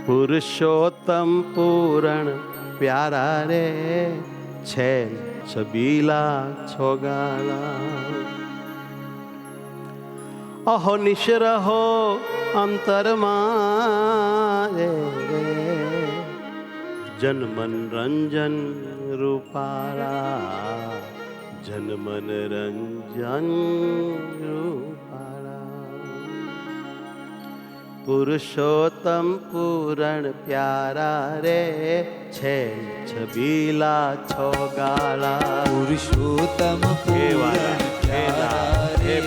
પુરુષોત્તમ પૂરણ પ્યારા રે છે છબીલા છોગાલા અહો નિશરહો અંતરમાં રે જનમન રંજન રૂપાળા જનમન રંજન રૂપાળા પુરુષોત્તમ પૂરણ પ્યારા રે છે છબીલા છોગાલા પુરુષોત્તમ પૂરણ પ્યારા રે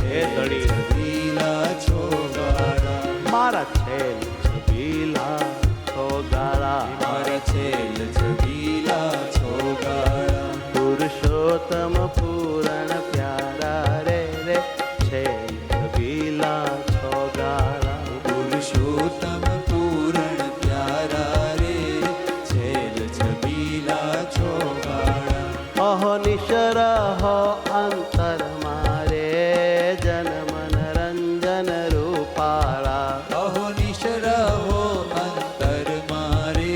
હે ધણી છબીલા છોગાળા મારા છેલ છબીલા છોગાળા મારા છેલ છબીલા છોગાળા પુરુષોત્તમ પૂરણ પ્યારા રે છેલ છબીલા છોગાળા પુરુષોત્તમ પૂરણ પ્યારા રે છેલ છબીલા છોગાળા અહો નિશર હો અંતર મારે જનમન રંજન રૂપાળા અહો નિશરહો અંતર મારે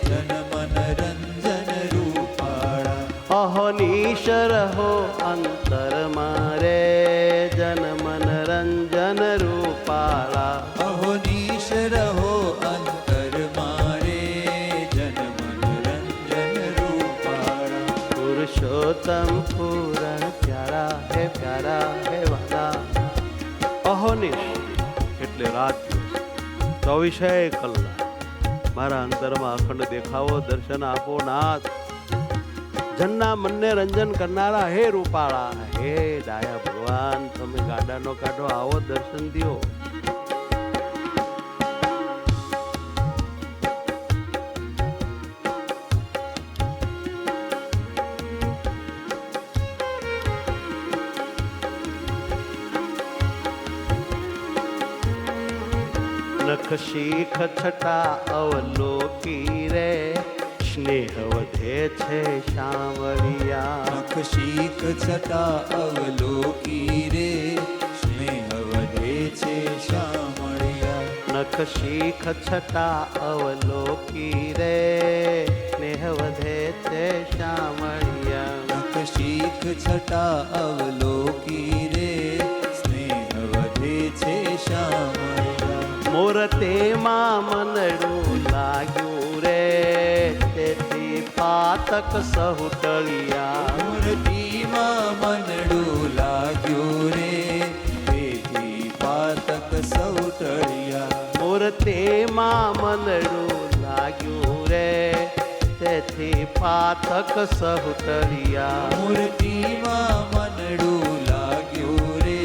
જનમન રંજન રૂપાળા અહો નિશર હો અંતર મારે જનમન રંજન રૂપાળા અહો નિશરહો અંતર મારે જનમન રંજન રૂપાળા પુરુષોત્તમ પૂરણ પ્યારા હે વાલા અહોનિશ એટલે રાત 24 કલાક મારા અંતરમાં અખંડ દેખાવો દર્શન આપો નાથ જનના મનને રંજન કરનારા હે રૂપાળા હે ડાયા ભગવાન તમે ગાડાનો કાઢો આવો દર્શન દ્યો નખ શીખ છટા અવલોકી રે સ્નેહ વધે છે શામળિયા નખ શીખ છટા અવલોકી રે સ્નેહ વધે છે શામળિયા નખ શીખ છટા અવલોકી રે સ્નેહ વધે છે શામળિયા નખ શીખ છટા અવલોકી રે સ્નેહ વધે છે શામળિયા મોર તેમાં મનડું લાગ્યું રે તેથી પાતક સહુ ટળિયા મૂર્તિમાં મનડું લાગ્યું રે તેથી પાતક સૌ ટળિયા મોર તેમાં મનડું લાગ્યું રે તેથી પાતક સહુ ટળિયા મૂર્તિમાં મનડું લાગ્યું રે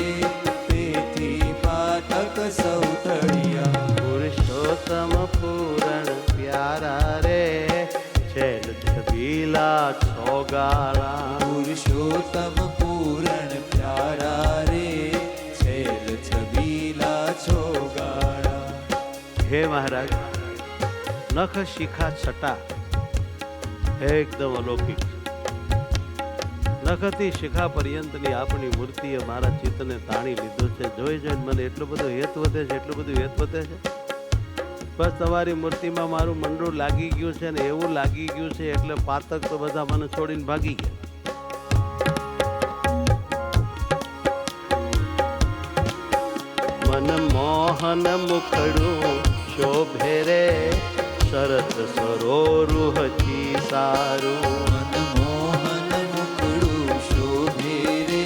તેથી પાતક સૌ ટળિયા પુરુષોત્તમ પૂરણ પ્યારા રે છેલ છબીલા છોગાળા પુરુષોત્તમ પૂરણ પ્યારા રે છેલ છબીલા છોગાળા હે મહારાજ નખ શિખા છટા એકદમ અલૌકિક નખથી શિખા પર્યંતની આપણી મૂર્તિએ મારા ચિત્તને તાણી લીધું છે જોઈ જોઈને મને એટલું બધું હેત વધે છે એટલું બધું હેત વધે છે બસ તમારી મૂર્તિમાં મારું મંડળું લાગી ગયું છે ને એવું લાગી ગયું છે એટલે પાતક તો બધા મને છોડીને ભાગી ગયા મન મોહન મુખડું શોભે રે શરત સરોરુહથી સારું મનમોહન મુખડું શોભે રે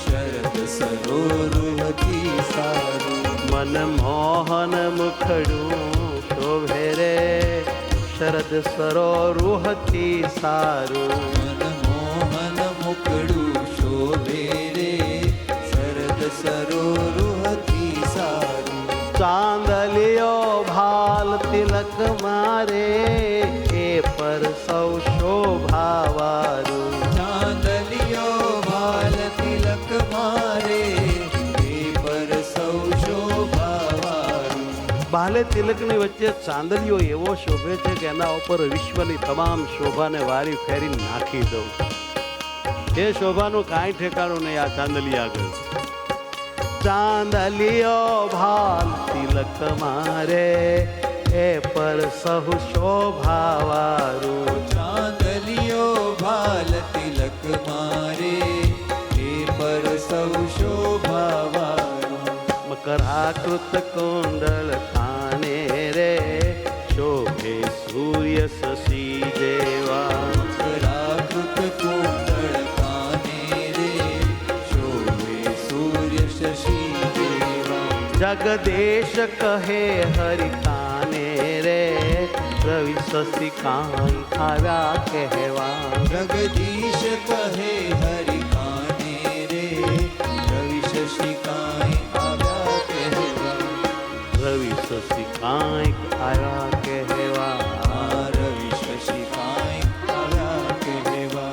શરદ સરોરુહથી સારું મન મોહન મુખડું શોભે રે શરદ સરોરુહથી સારું મનમોહન મુખડું શોભે રે શરદ સરોરુહથી સારું ચાંદલિયો ભાલ તિલક મારે એ પર સૌ શોભાવારું ચાંદલિયો ભાલ તિલક મારે એ પર સૌ શોભાવારું ભાલે તિલકની વચ્ચે ચાંદલિયો એવો શોભે છે કે એના ઉપર વિશ્વની તમામ શોભાને વારી ફેરી નાખી દઉં એ શોભાનું કાંઈ ઠેકાણું નહીં આ ચાંદલી આગળ ચાંદલિયો ભાલ તિલક મારે એ પર સહુ શોભાવારું. ચાંદલિયો ભાલ તિલક મારે એ પર સૌ શોભાવાળું. મકરાકૃત કુંડળ કાને રે શોભે સૂર્ય શશી જેવા. મકરાકૃત કુંડળ કાને રે શોભે સૂર્ય શશી જેવા. જગદેશ કહે હરિ કાને રે રવિ શશી કાંઈ આવ્યા કહેવા. જગદીશ કહે હરિ કાને રે રવિ શશી કાંઈ આવ્યા કહેવા. રવિ શશી કાંઈક આવ્યા કહેવા. આ રવિ શશી કાંઈ આવ્યા કહેવા.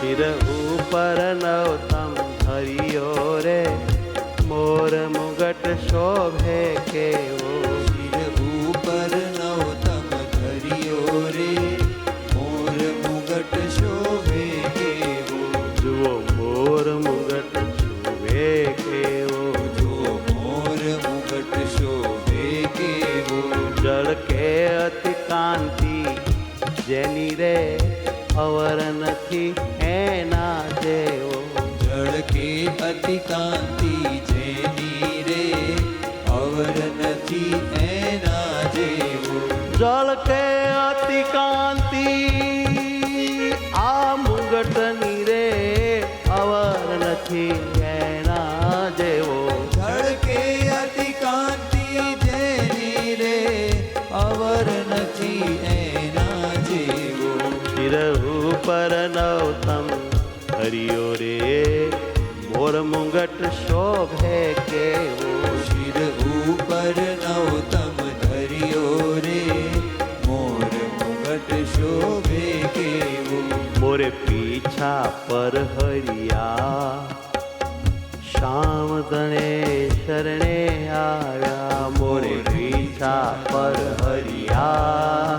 શિર ઉપર નવતમ હરિયો રે મોર મુગટ શોભે કેવો. શિર ઉપર નવતમ ધર્યો રે મોર મુગટ શોભે કેવો. જુઓ મોર મુગટ શોભે કેવો. જો મોર મુગટ શોભે કેવો. જળ કે અતિ કાંતિ જેની રે અવર નથી એના જેવો. જળ કે અતિ કાંતિ જેની રે અવર નથી એના જેવો. જળ કે અતિ કાંતિ આ મુગટની રે અવર નથી એના જેવો. જળ કે અતિ કાંતિ જેની રે અવર નથી એના જેવો. શિર ઉપર નવતમ હરિયો રે મોર મુગટ શોભે કેવો. શિર ઉપર નવતમ ધર્યો રે મોર મુગટ શોભે કેવો. મોરે પીછા પર હરિયા શ્યામ તણે શરણે આવ્યા. મોરે પીછા પર હરિયા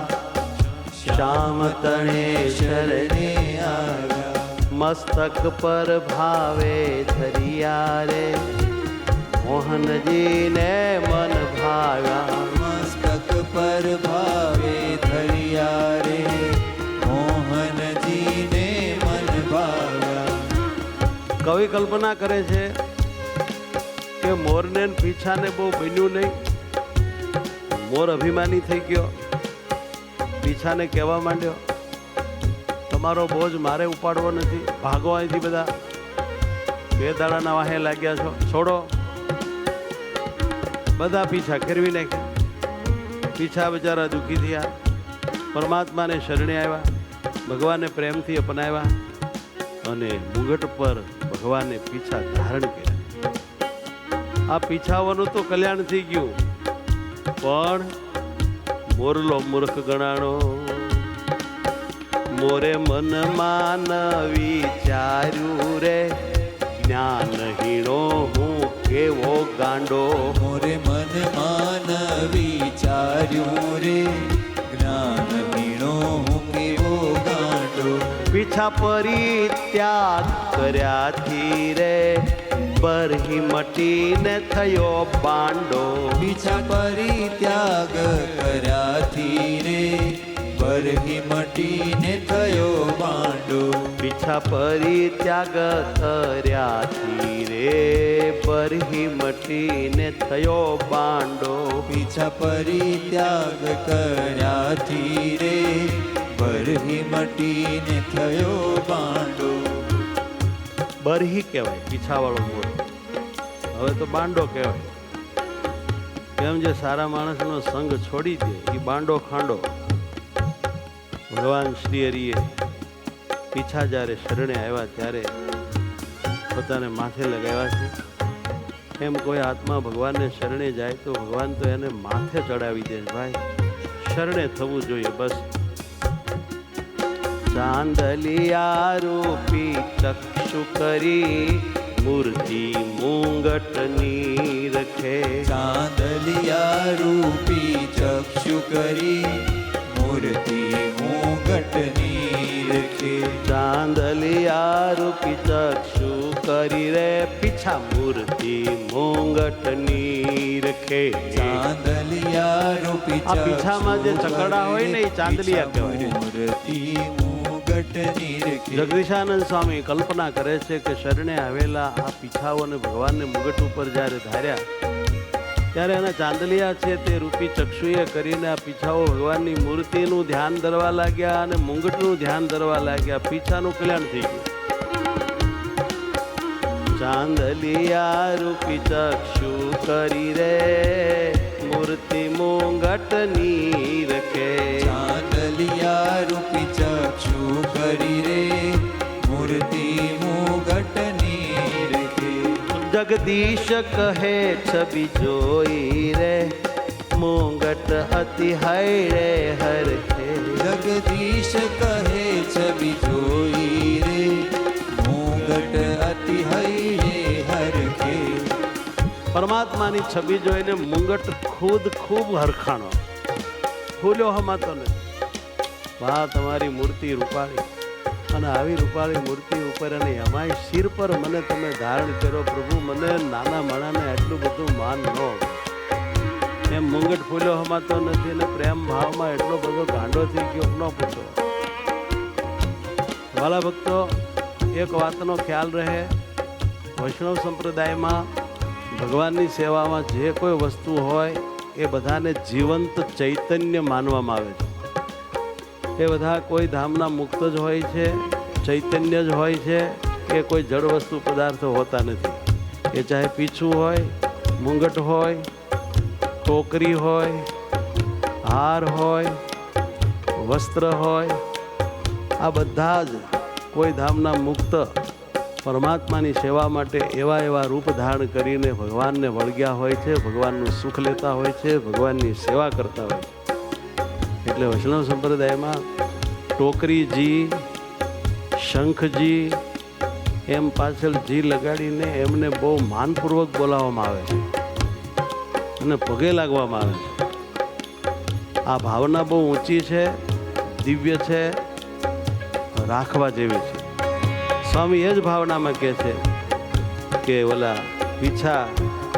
શ્યામ તણે શરણે આવ્યા. મસ્તક પર ભાવે ધરિયા રે મોહનજીને મન ભાવ્યા. મસ્તક પર ભાવે ધરિયા રે મોહનજીને મન ભાવ્યા. કવિ કલ્પના કરે છે કે મોરને ન પીછાને બહુ બન્યું નહીં. મોર અભિમાની થઈ ગયો, પીછાને કહેવા માંડ્યો તમારો બોજ મારે ઉપાડવો નથી, ભાગો અહીંથી બધા, 2 દાડાના વાહે લાગ્યા છો, છોડો. બધા પીછા ફેરવી નાખ્યા. પીછા બિચારા દુઃખી થયા, પરમાત્માને શરણે આવ્યા, ભગવાનને પ્રેમથી અપનાવ્યા અને મુગટ પર ભગવાને પીછા ધારણ કર્યા. આ પીછાઓનું તો કલ્યાણ થઈ ગયું, પણ મોરલો મૂર્ખ ગણાણો. મોરે મનમાં ન વિચાર્યું રે જ્ઞાનહીણો હું કેવો ગાંડો. મોરે મનમાં ન વિચાર્યું રે જ્ઞાનહીણો હું કેવો ગાંડો. પીછા પરિત્યાગ કર્યાથી રે બરહી મટીને થયો બાંડો. પીછા પરિત્યાગ કર્યાથી રે બરહી મટીને થયો બાંડો. પીછા પરિત્યાગ કર્યાથી રે બરહી મટીને થયો બાંડો. પીછા પરિત્યાગ કર્યાથી રે બરહી મટીને થયો બાંડો. બરહી કહેવાય પીછાવાળો મોર, હવે તો બાંડો કહેવાય. કેમ જે સારા માણસનો સંગ છોડી દે એ બાંડો ખાંડો. ભગવાન શ્રી હરિએ પીછા જ્યારે શરણે આવ્યા ત્યારે પોતાને માથે લગાવ્યા છે. એમ કોઈ આત્મા ભગવાનને શરણે જાય તો ભગવાન તો એને માથે ચડાવી દે. ભાઈ શરણે થવું જોઈએ બસ. ચાંદલિયા રૂપી ચક્ષુ કરી મૂર્તિ મુંગટની રખે. ચાંદલિયા રૂપી ચક્ષુ કરી મૂર્તિ મુગટની રખે. ચાંદલિયા રૂપી ચક્ષુ કરી રે પીછા મૂર્તિ મોંગટની રખે. ચાંદલિયા રૂપી આ પીછામાં જે ચકરડા હોય ને એ ચાંદલિયા કહેવાય. મૂર્તિ મુગટની રખે. જગદીશાનંદ સ્વામી કલ્પના કરે છે કે શરણે આવેલા આ પીછાઓને ભગવાનને મુગટ ઉપર જ્યારે ધાર્યા ત્યારે એના ચાંદલિયા છે તે રૂપી ચક્ષુએ કરીને આ પીછાઓ ભગવાનની મૂર્તિનું ધ્યાન ધરવા લાગ્યા અને મુંગટનું ધ્યાન ધરવા લાગ્યા. પીછાનું કલ્યાણ થઈ ગયું. ચાંદલિયા રૂપી ચક્ષુ કરી રે મૂર્તિ મુંગટની રખે. ચાંદલિયા રૂપી ચક્ષુ કરી રે મૂર્તિ મુગટની રખે. જગદીશ કહે છબી જોઈ રે મુંગટ અતિ હૈ હરખે. જગદીશ કહે છબી જોઈ રે મુગટ અતિ હૈ હરખે. પરમાત્માની છબી જોઈને મુંગટ ખુદ ખૂબ હરખાણો ફૂલ્યો હમાતો નથી. વાહ તમારી મૂર્તિ રૂપાળી, અને આવી રૂપાળી મૂર્તિ ઉપર અને એમાંય શિર પર મને તમે ધારણ કર્યો પ્રભુ. મને નાના માણાને આટલું બધું માન ન એમ મુંગટ ફૂલ્યો હમાતો નથી અને પ્રેમ ભાવમાં એટલો બધો ગાંડો થઈ ગયો ન પૂછો. વાલા ભક્તો, એક વાતનો ખ્યાલ રહે, વૈષ્ણવ સંપ્રદાયમાં ભગવાનની સેવામાં જે કોઈ વસ્તુ હોય એ બધાને જીવંત ચૈતન્ય માનવામાં આવે છે. એ બધા કોઈ ધામના મુક્ત જ હોય છે, ચૈતન્ય જ હોય છે, એ કોઈ જડ વસ્તુ પદાર્થો હોતા નથી. એ ચાહે પીછું હોય, મુંગટ હોય, ટોકરી હોય, હાર હોય, વસ્ત્ર હોય, આ બધા જ કોઈ ધામના મુક્ત પરમાત્માની સેવા માટે એવા એવા રૂપ ધારણ કરીને ભગવાનને વળગ્યા હોય છે, ભગવાનનું સુખ લેતા હોય છે, ભગવાનની સેવા કરતા હોય છે. એટલે વૈષ્ણવ સંપ્રદાયમાં ટોકરીજી, શંખજી એમ પાછળ જી લગાડીને એમને બહુ માનપૂર્વક બોલાવવામાં આવે છે અને પગે લાગવામાં આવે છે. આ ભાવના બહુ ઊંચી છે, દિવ્ય છે, રાખવા જેવી છે. સ્વામી એ જ ભાવનામાં કહે છે કે ઓલા પીછા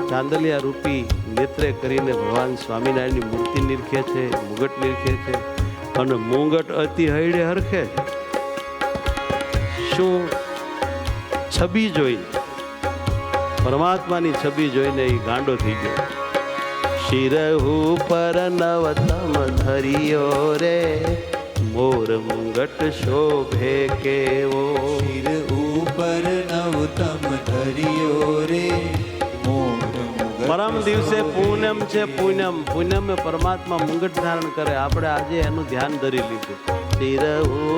ચાંદલિયા રૂપી નેત્રે કરીને ભગવાન સ્વામિનારાયણની મૂર્તિ નિરખે છે, મુગટ નિરખે છે અને મુંગટ અતિ હૈડે હરખે છે. શું છબી જોઈને, પરમાત્માની છબી જોઈને એ ગાંડો થઈ ગયો. શિરહુ પર નવતમ ધરિયો રે મોર મુંગટ શોભે કેવો. શિર ઉપર નવતમ ધરિયો રે મોર મુગટ. પરમ દિવસે પૂનમ છે, પૂનમ પૂનમે પરમાત્મા મુંગટ ધારણ કરે. આપણે આજે એનું ધ્યાન ધરી લીધું. શિર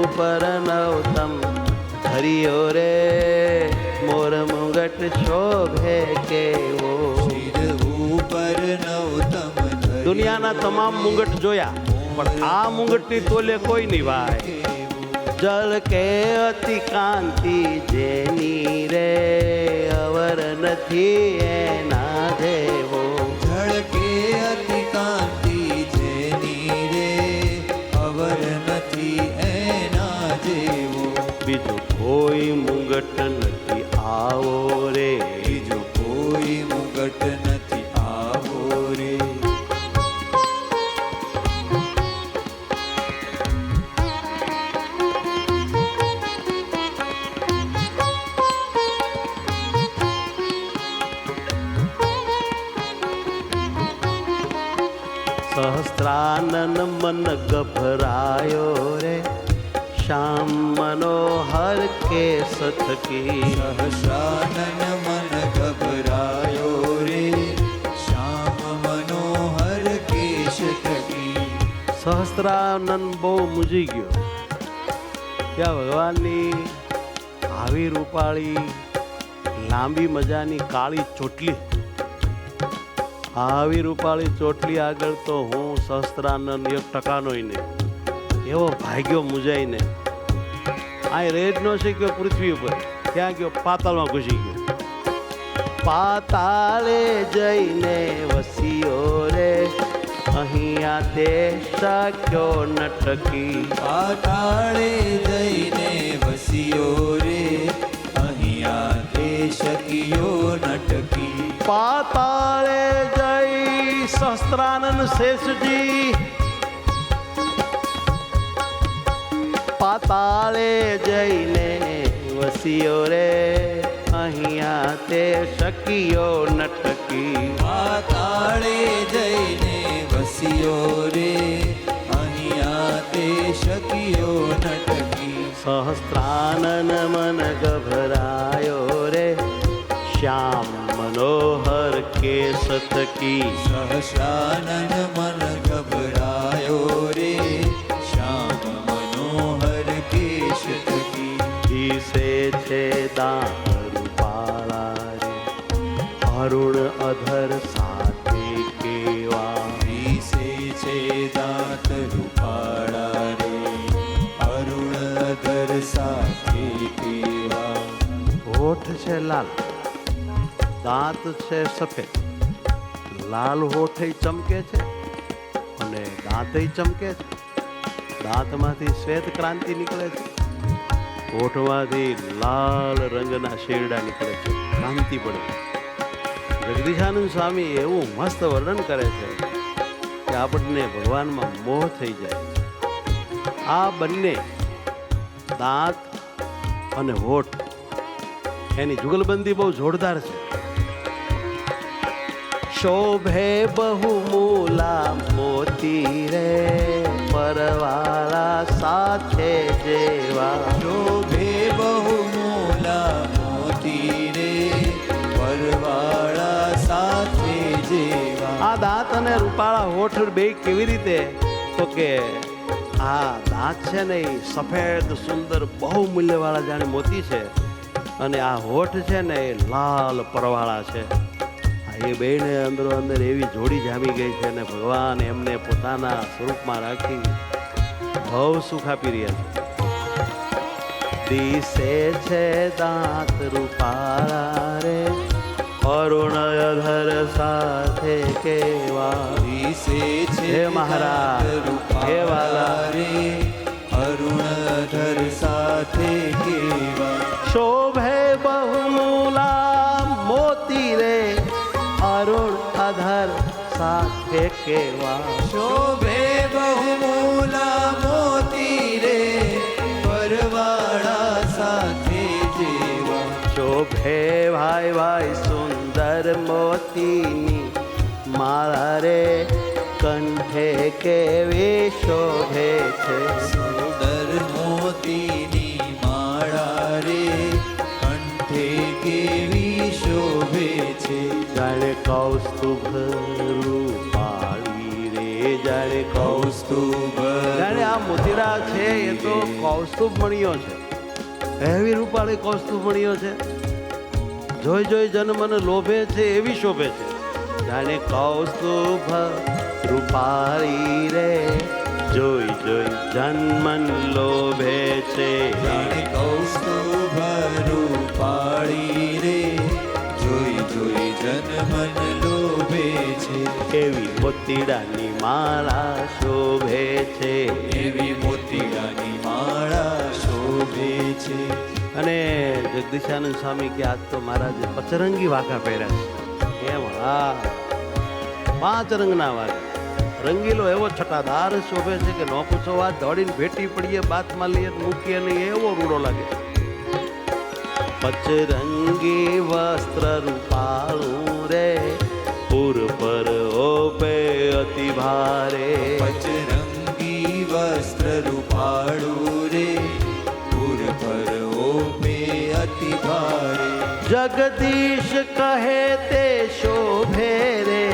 ઉપર નવતમ ધરિયો રે મોર મુંગટ શોભે કેવો. શિર ઉપર નવતમ ધરિયો દુનિયાના તમામ મુંગટ જોયા પણ આ મુંગટની તોલે કોઈ નહીં ભાઈ. જળ કે અતિ કાંતિ જેની રે અવર નથી એના જેવો. જળ કે અતિ કાંતિ જેની રે અવર નથી એના જેવો. બીજું કોઈ મુંગટ નથી આવો રે. બીજો કોઈ મુગટ નથી આવો રે. સહસ્ત્રાનન મન ગભરાયો રે શ્યામ મનોહર કેસ થકી. સહસ્રાનન મન ગભરાયો રે શ્યામ મનોહર કેશ થકી. સહસ્ત્રાનન બહુ મૂજી ગયો. ત્યાં ભગવાનની આવી રૂપાળી લાંબી મજાની કાળી ચોટલી, આવી રૂપાળી ચોટલી આગળ તો હું સહસ્ત્રાનંદ 1% નહીં. એવો ભાગ્યો મુજાઈને આ રેજ નો શીખ્યો પૃથ્વી ઉપર. ક્યાં ગયો? પાતાળમાં ઘૂસી ગયો. પાતાળે જઈને વસ્યો રે અહીંયા તે શક્યો નટકી. પાતાળે જઈને વસ્યો રે અહીંયા તે શક્યો નટકી. પાતાળે જઈ સહસ્ત્રાનંદ શેષજી, પાતાળે જઈને વસ્યો રે અહીંયા તે શક્યો નટકી. પાતાળે જઈને વસ્યો રે અહીંયા તે શક્યો નટકી. સહસ્ત્રાનન મન ગભરાયો રે શ્યામ મનોહર કેશ થકી. સહસ્રાનન મન ગભરાયો રે શ્યામ મનોહર કેશ થકી. દિશે છે દાંત રૂપાળા રે અરુણ અધર સાથે કેવા. વિશે છે દાંત રૂપાળા રે અરુણ અધર સાથે કેવા. હોઠ છે લાલ, દાંત છે સફેદ, લાલ હોઠ ચમકે છે અને દાંત ચમકે છે. દાંતમાંથી શ્વેત ક્રાંતિ નીકળે છે, હોઠમાંથી લાલ રંગના શેરડા નીકળે છે, ક્રાંતિ પડે. જગદીશાનંદ સ્વામી એવું મસ્ત વર્ણન કરે છે કે આપણને ભગવાનમાં મોહ થઈ જાય. આ બંને દાંત અને હોઠ એની જુગલબંધી બહુ જોરદાર છે. શોભે બહુ મૂલા મોતી રે પરવાળા સાથે જેવા. શોભે બહુ મોલા મોતી રે પરવાળા સાથે જેવા. આ દાંત અને રૂપાળા હોઠ બે કેવી રીતે? તો કે આ દાંત છે ને એ સફેદ સુંદર બહુ મૂલ્યવાળા જાણે મોતી છે અને આ હોઠ છે ને એ લાલ પરવાળા છે. એ બેને અંદરો અંદર એવી જોડી જામી ગઈ છે અને ભગવાન એમને પોતાના સ્વરૂપમાં રાખી બહુ સુખ આપી રહ્યા છે. દિશે છે દાંત રૂપાળા રે અરુણ અધર સાથે કેવા. વિશે છે હે મહારાજ, હે વાલા રે અરુણ અધર સાથે કેવા. શોભે બહુ મૂલા મોતી રે અરુણ અધર સાથે કેવા. શોભે બહુ મોલા મોતી રે પરવાળા સાથે જેવા. શોભે ભાઈ ભાઈ સુંદર મોતીની માળા રે કંઠે કેવી શોભે છે. સુંદર મોતીની માળા રે કંઠે કેવી શોભે છે. જાણે કૌસ્તુભ રૂપાળી રે જાણે કૌસ્તુભ જાણે આ મોતીડા છે એ તો કૌસ્તુભ મણીઓ છે, એવી રૂપાળી કૌસ્તુભ મણીઓ છે. જોઈ જોઈ જન મન લોભે છે એવી શોભે છે. જાણે કૌસ્તુભ રૂપાળી રે જોઈ જોઈ જન મન લોભે છે. જાણે કૌસ્તુભ રૂપાળી રે જોઈ જોઈ જન મન લોભે છે. એવી મોતીડાની માળા શોભે છે, એવી મોતીડાની માળા શોભે છે. અને જગદીશાનંદ સ્વામી કે આજ તો મહારાજે પચરંગી વાઘા પહેર્યા છે. એમ હા, 5 રંગના વાઘા. રંગીલો એવો છટાદાર શોભે છે કે નો પૂછો વાત. દોડીને ભેટી પડીએ, બાથમાં લઈએ, મૂકીએ નહીં એવો રૂડો લાગે. પચરંગી વસ્ત્ર રૂપાળું રે પુર પર ઓપે અતિ ભારે. પચરંગી વસ્ત્ર રૂપાળું રે પુર પર ઓપે અતિ ભારે. જગદીશ કહે તે શોભે રે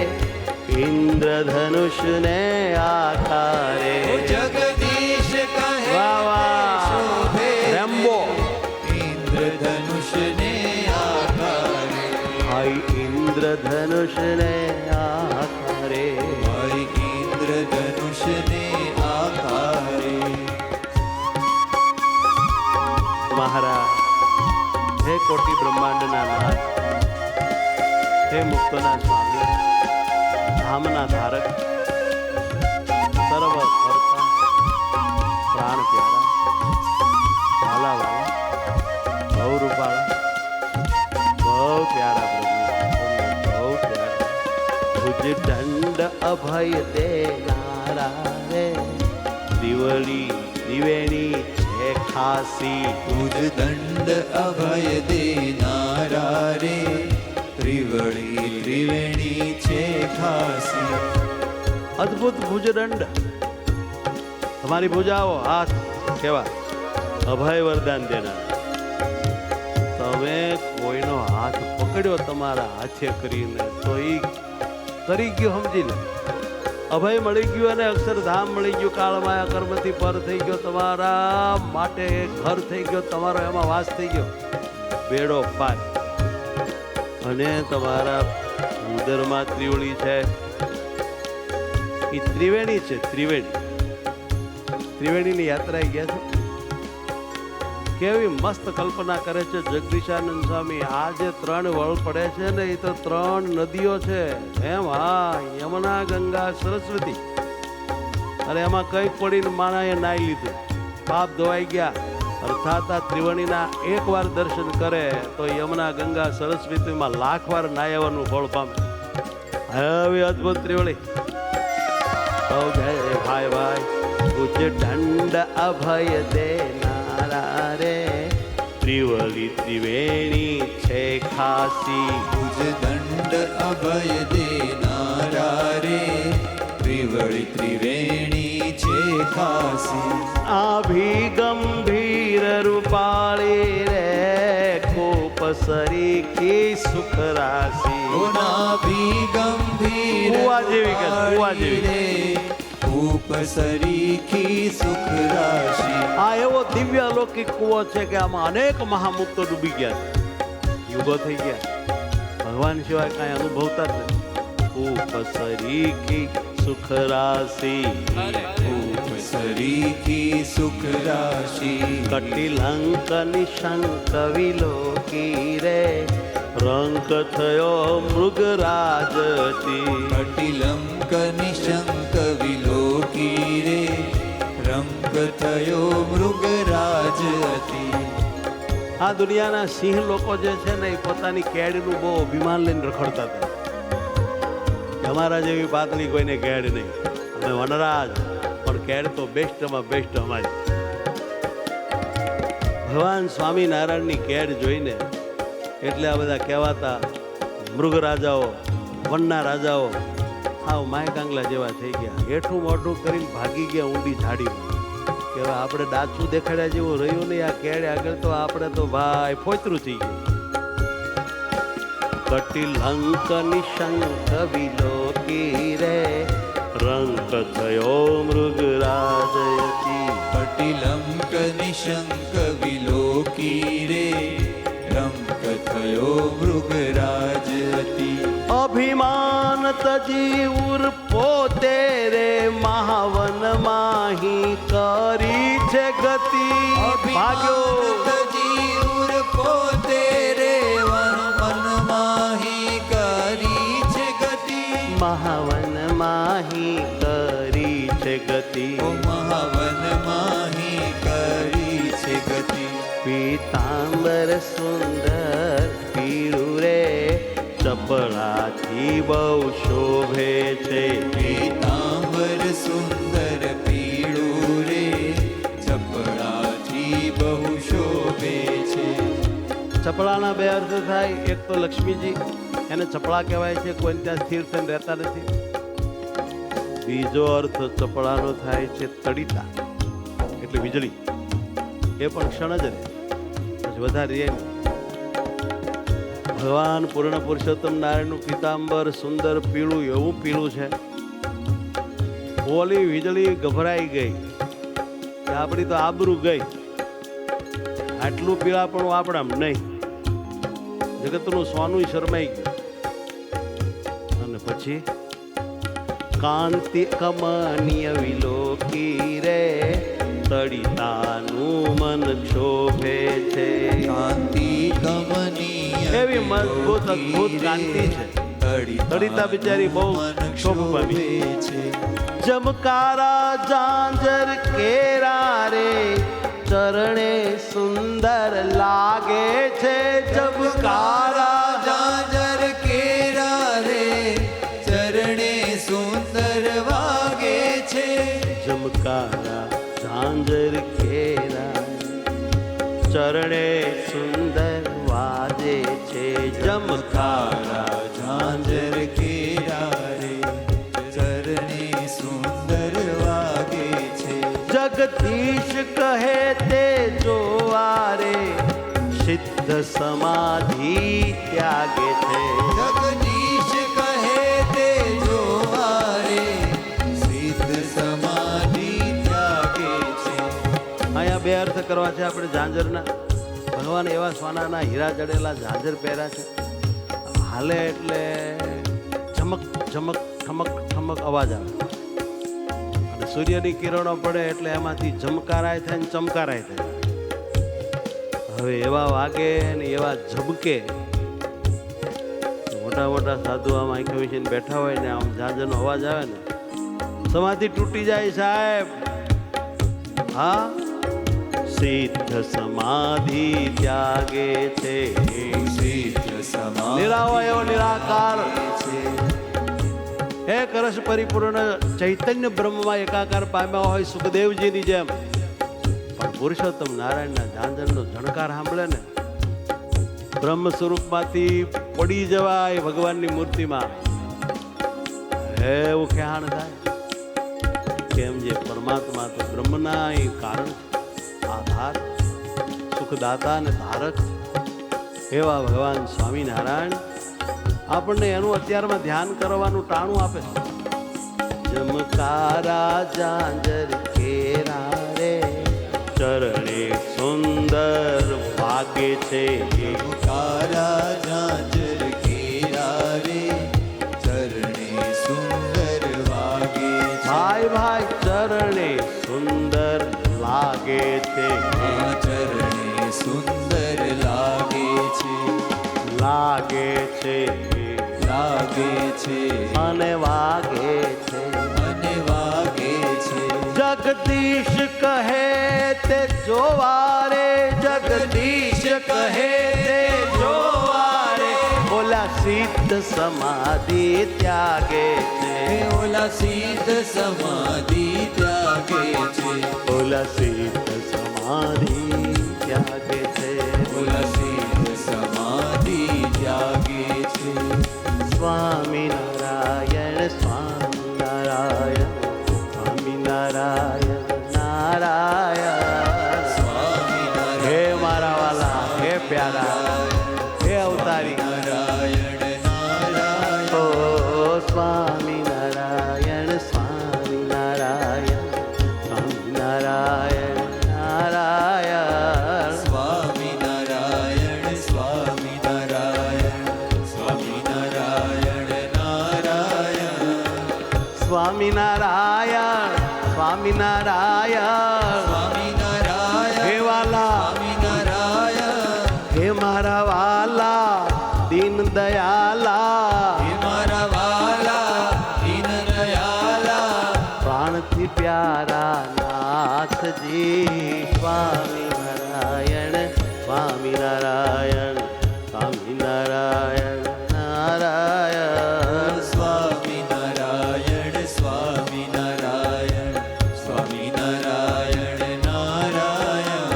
ઇન્દ્રધનુષ ને આકારે. જગદીશ કહે વાહ વાહ, શોભે રેમ્બો. ઇન્દ્રધનુષ ને આકારે. હાય ઇન્દ્રધનુષ ને આકારે. ભાઈ ઇન્દ્રધનુષ ને આકારે. મહારાજ, હે કોટી બ્રહ્માંડના નાથ, હે મુક્તોના સ્વામી, ધામના ધારક, પ્યારા વાલા વાલા બહુ રૂપાળા બહુ પ્યારા પ્રભુ બહુ પ્યારા ભુજ દંડ અભય દેનારા રે દિવળી દિવેણી છે ખાસી ભુજ દંડ અભય દેનારા રે ત્રિવળી ત્રિવેણી છે ખાસી અદ્ભુત ભુજદંડ તમારી ભુજાઓ હાથ કેવા અભય વરદાન દેનાર તમે કોઈનો હાથ પકડ્યો તમારા હાથે કરીને તો એ કરી ગયો સમજી લે અભય મળી ગયું અને અક્ષરધામ મળી ગયું કાળમાયા કર્મથી પર થઈ ગયો તમારા માટે ઘર થઈ ગયો તમારો એમાં વાસ થઈ ગયો બેડો પાર અને તમારા ઉદરમાં ત્રિવળી છે એ ત્રિવેણી છે ત્રિવેણીની યાત્રાએ ગયા છે કેવી મસ્ત કલ્પના કરે છે જગદીશાનંદ સ્વામી આ જે 3 વળ પડે છે ને એ તો 3 નદીઓ છે એમ હા યમુના ગંગા સરસ્વતી અને એમાં કંઈક પડીને માણાએ નાઈ લીધું પાપ ધોવાઈ ગયા અર્થાત આ ત્રિવેણીના એકવાર દર્શન કરે તો યમુના ગંગા સરસ્વતીમાં 1,00,000 વાર નાયવાનું ફળ પામે હવે અદ્ભુત ત્રિવેણી ભાઈ ભાઈ ભુજ દંડ અભય દેનારા રે ત્રિવળી ત્રિવેણી છે ખાસી ભુજ દંડ અભય દેનારા રે ત્રિવળી ત્રિવેણી છે ખાસી આભી ગંભીર રૂપાળી રે કોપ સરીખી સુખ રાશી નાભી ગંભીર કુવા જેવી કે કુવા જેવી ઉપસરીખી સુખ રાશિ આ એવો દિવ્ય અલૌકિક કુવો છે કે આમાં અનેક મહામુક્તો ડૂબી ગયા છે યુગો થઈ ગયા ભગવાન સિવાય કાંઈ અનુભવતા જ નથી ઉપસરીખી સુખ રાશિ ઉપસરીખી સુખ રાશિ કટિલંક નિશંક વિલોકી રે રંક થયો મૃગરાજતી કટિલંક નિશંક વિલોકી રે રંક થયો મૃગરાજ હતી આ દુનિયાના સિંહ લોકો જે છે ને એ પોતાની કેડનું બહુ અભિમાન લઈને રખડતા હતા અમારા જેવી પાતળી કોઈને કેડ નહીં અમે વનરાજ પણ કેડ તો બેસ્ટમાં બેસ્ટ અમારી ભગવાન સ્વામિનારાયણની કેડ જોઈને એટલે આ બધા કહેવાતા મૃગ રાજાઓ વનના રાજાઓ હાવ માય કાંગલા જેવા થઈ ગયા હેઠું મોઢું કરીને ભાગી ગયા ઊંડી ઝાડીમાં કે હવે આપણે ડાચું દેખાડ્યા જેવું રહ્યું નહીં આ કેડે આગળ તો આપણે તો ભાઈ ફોતરું થઈ ગયું કટિલંક નિશંક વિલોકી રે રંક થયો મૃગરાજયતી કટિલંક નિશંક વિલોકી રે રંક થયો મૃગરાજ હતી અભિમાન તજી ઉર પોતે રે મહાવન માહી કરી છે ગતિ ભાગ્યો જીવ પોતે રે વન માહી કરી છે ગતિ મહાવન માહી કરી છે ગતિ મહાવન માહી કરી છે ગતિ પીતાંબર સુંદર પીળું રે ચપળાથી બહુ શોભે છે પીતાંબર સુંદર પીળું રે ચપળાથી બહુ શોભે છે ચપળાના બે અર્થ થાય એક તો લક્ષ્મીજી એને ચપળા કહેવાય છે કોઈ ત્યાં સ્થિર થઈને રહેતા નથી બીજો અર્થ ચપળાનો થાય છે તડિતા એટલે વીજળી એ પણ ક્ષણ જ રહે પછી વધારે રહે નહીં ભગવાન પૂર્ણ પુરુષોત્તમ નારાયણનું પીતાંબર સુંદર પીળું એવું પીળું છે ઓલી વીજળી ગભરાઈ ગઈ કે આપણી તો આબરૂ ગઈ આટલું પીળાપણું આપણામ નહીં જગતનું સોનું શરમાઈ ગયું અને પછી કાંતિ કમનીય વિલોકી રે તડિતાનું મન શોભે છે કાંતિ કમનીય એવી મજબૂત અદ્ભુત કાંતિ છે તડિતા બિચારી બહુ શોભ પામી છે જમકારા ઝાંઝર કેરા રે ચરણે સુંદર લાગે છે. જમકારા ઝાંઝર કેરા રે ચરણે સુંદર વાગે છે. જમકારા ઝાંઝર કેરા ચરણે સુંદર વાજે છે. જમકારા ઝાંઝર કેરા રે ચરણે સુંદર વાગે છે. જગદીશ કહે તે જોવારે સિદ્ધ સમાધિ ત્યાગે છે. જગદીશ કહે તે જોવારે સિદ્ધ સમાધિ ત્યાગે છે. અહીંયા બે અર્થ કરવા છે આપણે ઝાંઝરના. ભગવાન એવા સોનાના હીરા જડેલા ઝાંઝર પહેર્યા છે. હાલે એટલે ચમક ચમક ઠમક ઠમક અવાજ આવે અને સૂર્યની કિરણો પડે એટલે એમાંથી ઝમકારાય થાય ને ચમકારાય થાય. હવે એવા વાગે ને એવા ઝબકે. મોટા મોટા સાધુ આમ આંખો વીસીને બેઠા હોય ને આમ ઝાંઝરનો અવાજ આવે ને સમાધિ તૂટી જાય સાહેબ. હા, સિદ્ધ સમાધિ ત્યાગે છે. સિદ્ધ સમાધિ નિરાવય નિરાકાર છે. એક રસ પરિપૂર્ણ ચૈતન્ય બ્રહ્મમાં એકાકાર પામ્યા હોય સુખદેવજીની જેમ. પણ પુરુષોત્તમ નારાયણના ઝાંઝરનો ઝણકાર સાંભળે ને બ્રહ્મ સ્વરૂપમાંથી પડી જવાય ભગવાનની મૂર્તિમાં. એવું ખેહાણ થાય કેમ જે પરમાત્મા તો બ્રહ્મના એ કારણ છે, આધાર, સુખદાતા અને ધારક એવા ભગવાન સ્વામિનારાયણ આપણને એનું અત્યારમાં ધ્યાન કરવાનું ટાણું આપે છે. જમકારા ઝાંઝર કેરા રે ચરણે સુંદર વાગે છે. જમકારા ઝાંઝર કેરા રે ચરણે સુંદર વાગે છે. ભાઈ ભાઈ ચરણે સુંદર લાગે છે. ચરણે સુંદર લાગે છે. લાગે છે લાગે છે અને વાગે છે. અને વાગે છે. જગદીશ કહે તે જોવારે જગદીશ કહે તે જોવારે ઓલા સિદ્ધ સમાધિ ત્યાગે છે. ઓલા સિદ્ધ સમાધિ ત્યાગે છે. ઓલા સિદ્ધ સમાધિ ત્યાગે છે. ઓલા સિદ્ધ સમાધિ ત્યાગે છે. સ્વામિનારાયણ સ્વામિનારાયણ સ્વામિનારાયણ નારાયણ. સ્વામિનારાયણ હે મારા વાલા, હે પ્યારા, હે અવતારી. નારાયણ નારાયણ ઓ સ્વામિનારાયણ સ્વામિનારાયણ સ્વામિનારાયણ નારાયણ. સ્વામિનારાયણ સ્વામિનારાયણ સ્વામિનારાયણ નારાયણ. સ્વામિનારાયણ સ્વામિનારાયણ સ્વામિનારાયણ હે વાલા, સ્વામિનારાયણ હે મારા વાલા દીન દયાલા. હે મારા વાલા દીન દયાલા. પ્રાણથી પ્યારા નાથજી સ્વામિનારાયણ સ્વામિનારાયણ સ્વામિનારાયણ નારાયણ. સ્વામિનારાયણ સ્વામિનારાયણ સ્વામિનારાયણ નારાયણ.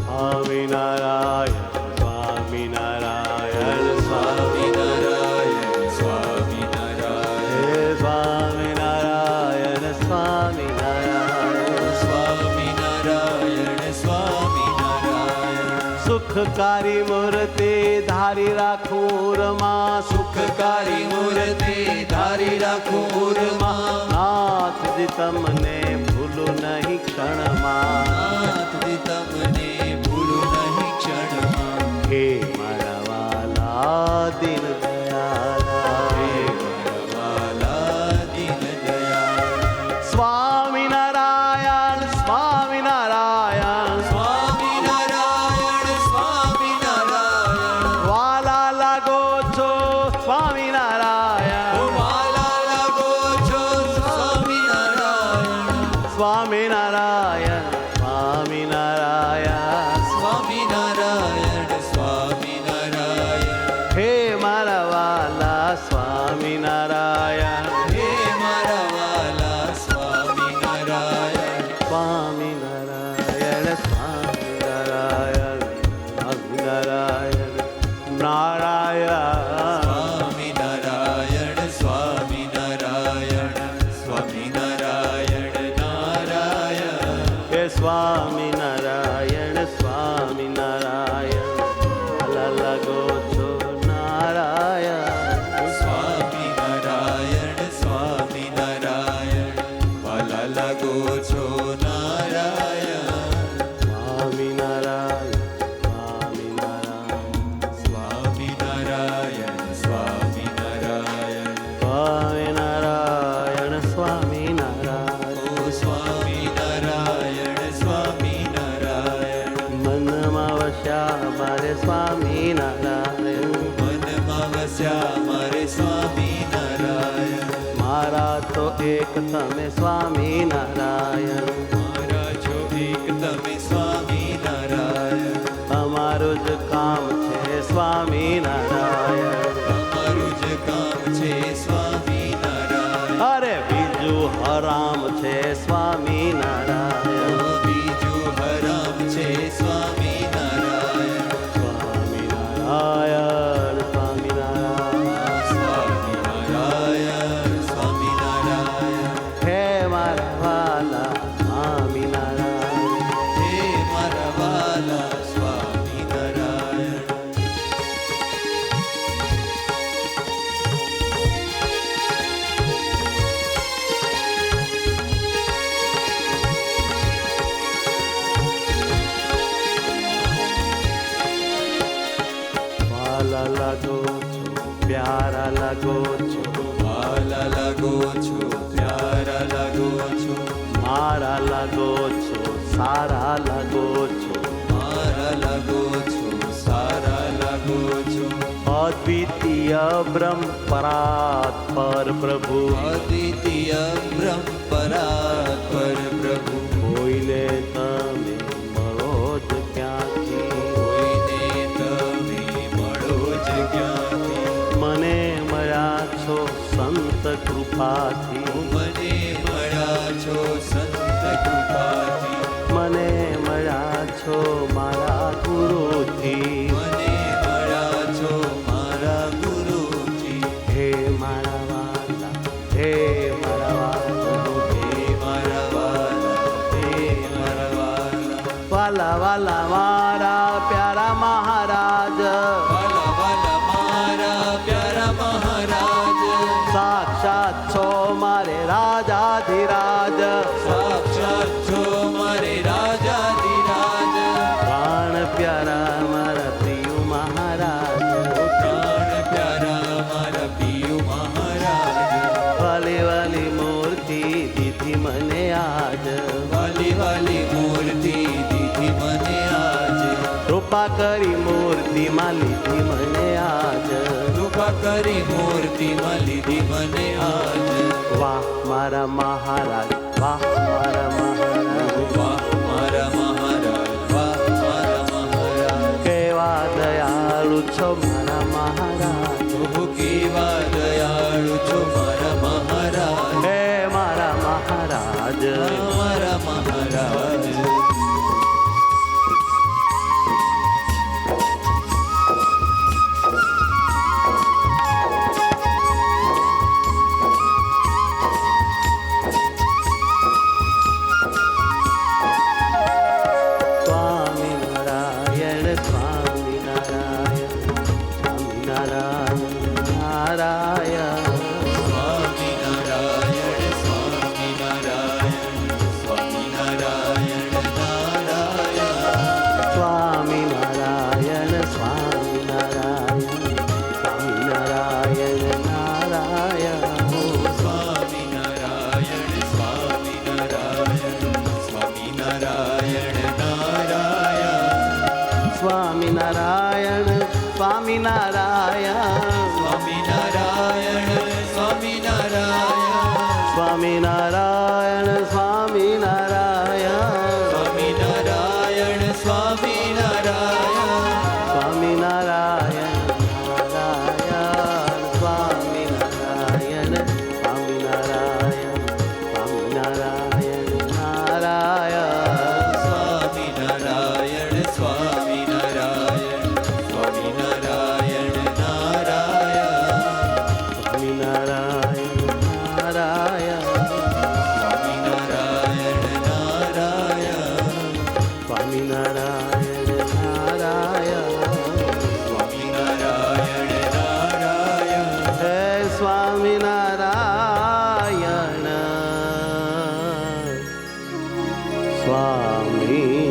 સ્વામિનારાયણ સ્વામિનારાયણ સ્વામિનારાયણ સ્વામિનારાયણ હે સ્વામિનારાયણ સ્વામિનારાયણ. સ્વામિનારાયણ સ્વામિનારાયણ. સુખકારી મૂર્તિ ધારી રાખું રમા. સુખકારી મૂર્તિ ધારી રાખું ઉરમાં. નાથજી તમને ભૂલું નહીં ક્ષણમાં. નાથજી તમને ભૂલું નહીં ક્ષણમાં. હે મારા વાલા દીન દયાલા. હે મારા વાલા દીન દયાળ. સ્વામિનારાયણ સ્વામિનારાયણ સ્વામિનારાયણ સ્વામિનારાયણ. વાલા લાગો છો સ્વામિનારાયણ. વાલા લાગો છો સ્વામિનારાયણ. સ્વામિનારાયણ સ્વામિનારાયણ સ્વામિનારાયણ સ્વામિનારાયણ હે મારા વાલા સ્વામિનારાયણ હે મારા વાલા સ્વામિનારાયણ સ્વામિનારાયણ સ્વામિનારાયણ સ્વામિનારાયણ નારાયણ સ્વામિનારાયણ સ્વામિનારાયણ સ્વામિનારાયણ નારાયણ હે સ્વામિનારાયણ સ્વામિનારાયણ ભલા લાગો છો નારાયણ સ્વામિનારાયણ સ્વામિનારાયણ ભલા લાગો છો નારાયણ સ્વામિનારાયણ સ્વામિનારાયણ સ્વામિનારાયણ સ્વામિનારાયણ સ્વામિનારાયણ સ્વામિનારાયણ ઓ સ્વામિનારાયણ સ્વામિનારાયણ મનમાં વસ્યા મારે સ્વામિનારાયણ મનમાં વસ્યા મારે સ્વામિનારાયણ મારા તો એક તમે સ્વામિનારાયણ મારા જો એક તમે સ્વામિનારાયણ અમારું જ કામ છે સ્વામિનારાયણ તમારું જ કામ છે સ્વામિનારાયણ અરે બીજું હરામ છે સ્વામિનારાયણ બીજું હરામ છે સ્વામિનારાયણ સ્વામિનારાયણ સ્વામિનારાયણ સ્વામિનારાયણ સ્વામિનારાયણ હે મારા વાલા સ્વામિનારાયણ હે મારા વાલા સ્વામિનારાયણ વાલા લાગો છો પ્યારા લાગો છો વાલા લાગો છો પ્યારા લાગો છો મારા લાગો છો સારા લાગો છો મારા લાગો છો સારા લાગો છો અદ્વિતીય બ્રહ્મ પરાત્પર પ્રભુ અદ્વિતીય બ્રહ્મ પરાત્પર પ્રભુ કોઈને તમે મળો જ ક્યાંથી કોઈને તમે મળો જ ક્યાંથી મને મળ્યા છો સંત કૃપાથી મને મળ્યા છો સંત કૃપાથી મને મળ્યા છો મારા ગુરુથી મને મળ્યા છો મારા ગુરુજી હે મારા વાલા હે મારા વાલા હે મારા વાલા હે મારા વાલા વાલા વાલા મારા પ્યારા મહારાજ વાલા વાલા મારા પ્યારા મહારાજ સાક્ષાત છો મારે રાજાધિરાજ સાક્ષાત છો મારે રાજાધિરાજ પ્રાણ પ્યારા મારા પ્રિય મહારાજ પ્રાણ પ્યારા મારા પિયુ મહારાજ વાલી વાલી મૂર્તિ દીધી મને આજ વાલી વાલી મૂર્તિ દીધી મને આજ કૃપા કરી મૂર્તિમાં લીધી મને આજ કૃપા કરી મૂર્તિમાં લીધી મને આજ વાહ મારા મહારાજ વાહ મારા મહારાજ વાહ મારા મહારાજ વાહ મારા મહારાજ કેવા દયાળુ છો મારા મહારાજ પ્રભુ કેવા દયાળુ છો મારા મહારાજ હે મારા મહારાજ મારા મહારાજ સ્વામિનારાયણ સ્વામિનારાયણ સ્વામિનારાયણ નારાયણ સ્વામિનારાયણ સ્વામિનારાયણ સ્વામિનારાયણ નારાયણ સ્વામિનારાયણ સ્વામિનારાયણ સ્વામિનારાયણ નારાયણ સ્વામિનારાયણ સ્વામિનારાયણ સ્વામિનારાયણ નારાયણ સ્વામિનારાયણ સ્વામિનારાયણ સ્વામિનારાયણ સ્વામિનારાયણ સ્વામિનારાયણ સ્વામિનારાયણ સ્વામિનારાયણ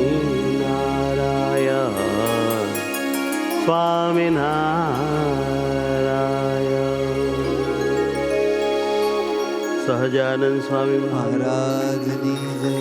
સ્વામિનારાયણ સહજાનંદ સ્વામી મહારાજની જય.